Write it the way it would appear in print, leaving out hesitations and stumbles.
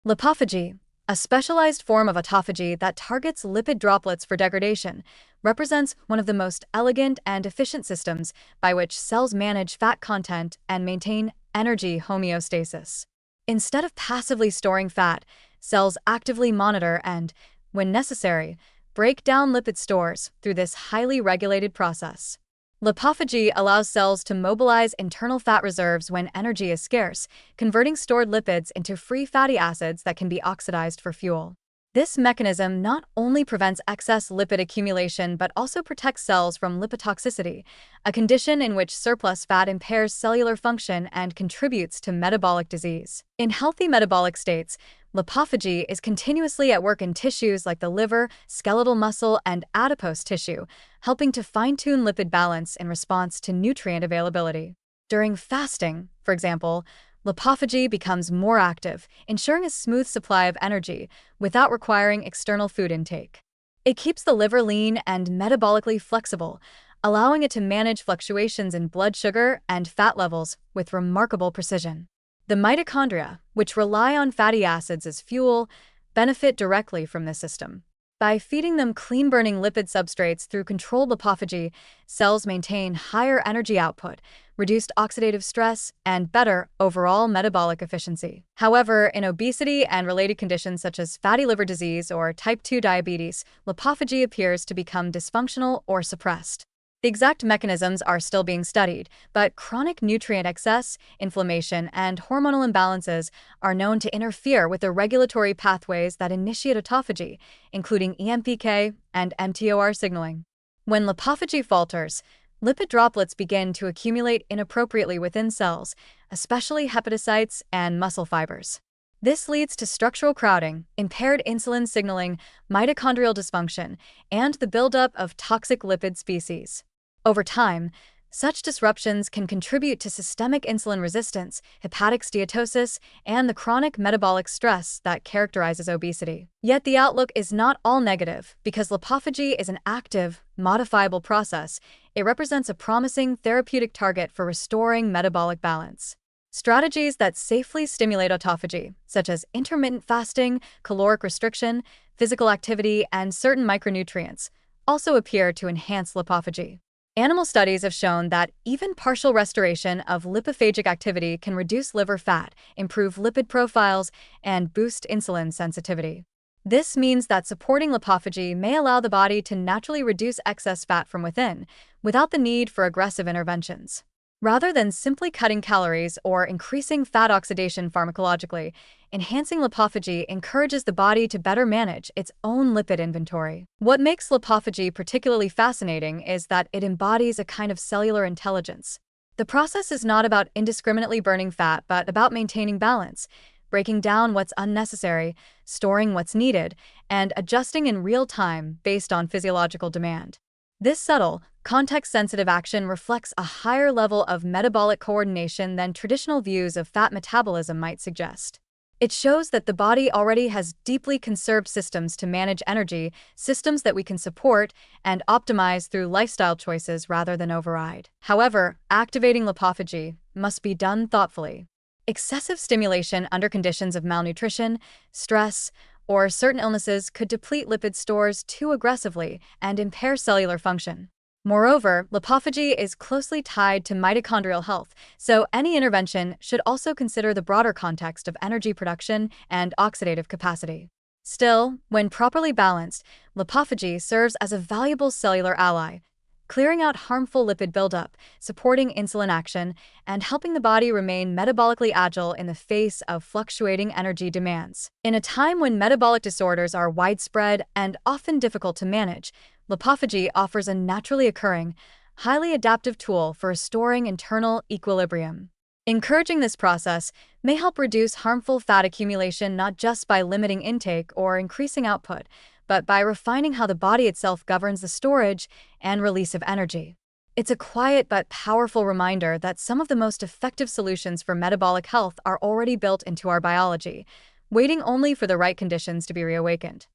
Lipophagy, a specialized form of autophagy that targets lipid droplets for degradation, represents one of the most elegant and efficient systems by which cells manage fat content and maintain energy homeostasis. Instead of passively storing fat, cells actively monitor and, when necessary, break down lipid stores through this highly regulated process. Lipophagy allows cells to mobilize internal fat reserves when energy is scarce, converting stored lipids into free fatty acids that can be oxidized for fuel. This mechanism not only prevents excess lipid accumulation but also protects cells from lipotoxicity, a condition in which surplus fat impairs cellular function and contributes to metabolic disease. In healthy metabolic states, lipophagy is continuously at work in tissues like the liver, skeletal muscle, and adipose tissue, helping to fine-tune lipid balance in response to nutrient availability. During fasting, for example, lipophagy becomes more active, ensuring a smooth supply of energy without requiring external food intake. It keeps the liver lean and metabolically flexible, allowing it to manage fluctuations in blood sugar and fat levels with remarkable precision. The mitochondria, which rely on fatty acids as fuel, benefit directly from this system. By feeding them clean-burning lipid substrates through controlled lipophagy, cells maintain higher energy output, reduced oxidative stress, and better overall metabolic efficiency. However, in obesity and related conditions such as fatty liver disease or type 2 diabetes, lipophagy appears to become dysfunctional or suppressed. The exact mechanisms are still being studied, but chronic nutrient excess, inflammation, and hormonal imbalances are known to interfere with the regulatory pathways that initiate autophagy, including EMPK and mTOR signaling. When lipophagy falters, lipid droplets begin to accumulate inappropriately within cells, especially hepatocytes and muscle fibers. This leads to structural crowding, impaired insulin signaling, mitochondrial dysfunction, and the buildup of toxic lipid species. Over time, such disruptions can contribute to systemic insulin resistance, hepatic steatosis, and the chronic metabolic stress that characterizes obesity. Yet the outlook is not all negative. Because lipophagy is an active, modifiable process, it represents a promising therapeutic target for restoring metabolic balance. Strategies that safely stimulate autophagy, such as intermittent fasting, caloric restriction, physical activity, and certain micronutrients, also appear to enhance lipophagy. Animal studies have shown that even partial restoration of lipophagic activity can reduce liver fat, improve lipid profiles, and boost insulin sensitivity. This means that supporting lipophagy may allow the body to naturally reduce excess fat from within, without the need for aggressive interventions. Rather than simply cutting calories or increasing fat oxidation pharmacologically, enhancing lipophagy encourages the body to better manage its own lipid inventory. What makes lipophagy particularly fascinating is that it embodies a kind of cellular intelligence. The process is not about indiscriminately burning fat, but about maintaining balance, breaking down what's unnecessary, storing what's needed, and adjusting in real time based on physiological demand. This subtle, context-sensitive action reflects a higher level of metabolic coordination than traditional views of fat metabolism might suggest. It shows that the body already has deeply conserved systems to manage energy, systems that we can support and optimize through lifestyle choices rather than override. However, activating lipophagy must be done thoughtfully. Excessive stimulation under conditions of malnutrition, stress, or certain illnesses could deplete lipid stores too aggressively and impair cellular function. Moreover, lipophagy is closely tied to mitochondrial health, so any intervention should also consider the broader context of energy production and oxidative capacity. Still, when properly balanced, lipophagy serves as a valuable cellular ally, clearing out harmful lipid buildup, supporting insulin action, and helping the body remain metabolically agile in the face of fluctuating energy demands. In a time when metabolic disorders are widespread and often difficult to manage, lipophagy offers a naturally occurring, highly adaptive tool for restoring internal equilibrium. Encouraging this process may help reduce harmful fat accumulation not just by limiting intake or increasing output, but by refining how the body itself governs the storage and release of energy. It's a quiet but powerful reminder that some of the most effective solutions for metabolic health are already built into our biology, waiting only for the right conditions to be reawakened.